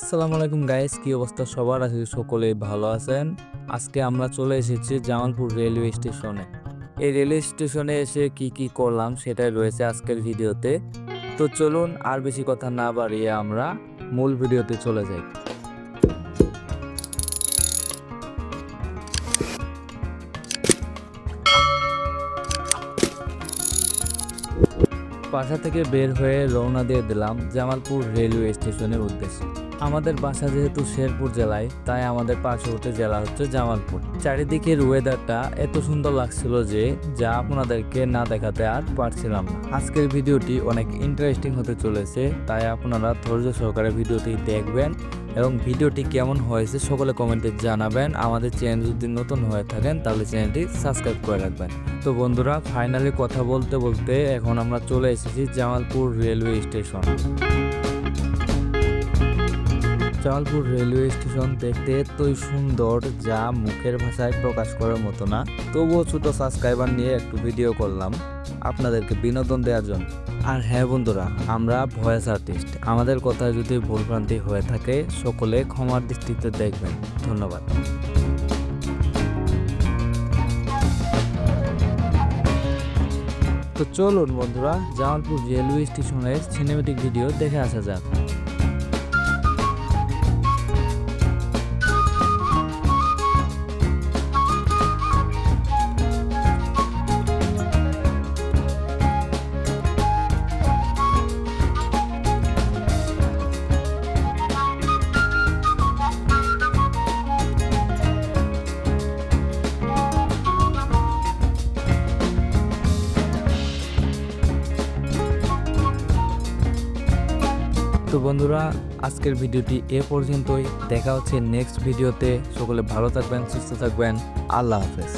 আসসালামু আলাইকুম গাইস, কি অবস্থা সবার? আশা করি সকলে ভালো আছেন। আজকে আমরা চলে এসেছি জামালপুর রেলওয়ে স্টেশনে। এই রেলওয়ে স্টেশনে এসে কি কি করলাম সেটাই রয়েছে আজকের ভিডিওতে। তো চলুন আর বেশি কথা না বাড়িয়ে আমরা মূল ভিডিওতে চলে যাই। বাসা থেকে বের হয়ে রওনা দিয়ে দিলাম জামালপুর রেলওয়ে স্টেশনের উদ্দেশ্যে। আমাদের বাসা যেহেতু শেরপুর জেলায়, তাই আমাদের পার্শ্ববর্তী জেলা হচ্ছে জামালপুর। চারিদিকের ওয়েদারটা এত সুন্দর লাগছিল যে যা আপনাদেরকে না দেখাতে আর পারছিলাম না। আজকের ভিডিওটি অনেক ইন্টারেস্টিং হতে চলেছে, তাই আপনারা ধৈর্য সহকারে ভিডিওটি দেখবেন এবং ভিডিওটি কেমন হয়েছে সকলে কমেন্টে জানাবেন। আমাদের চ্যানেল যদি নতুন হয়ে থাকেন তাহলে চ্যানেলটি সাবস্ক্রাইব করে রাখবেন। তো বন্ধুরা, ফাইনালি কথা বলতে বলতে এখন আমরা চলে এসেছি Jamalpur railway station. Jamalpur railway station দেখতে এতই সুন্দর যা মুখের ভাষায় প্রকাশ করার মতো না। তবুও ছোট সাবস্ক্রাইবার নিয়ে একটু ভিডিও করলাম আপনাদেরকে বিনোদন দেওয়ার জন্য। আর হ্যাঁ বন্ধুরা, আমরা ভয়েস আর্টিস্ট, আমাদের কথায় যদি ভুলভ্রান্তি হয়ে থাকে সকলে ক্ষমার দৃষ্টিতে দেখবেন। ধন্যবাদ। তো চলুন বন্ধুরা, জামালপুর রেলওয়ে স্টেশনের সিনেমেটিক ভিডিও দেখে আসা যাক। তো বন্ধুরা, আজকের ভিডিওটি এ পর্যন্তই। দেখা হচ্ছে নেক্সট ভিডিওতে। সকলে ভালো থাকবেন, সুস্থ থাকবেন। আল্লাহ হাফেজ।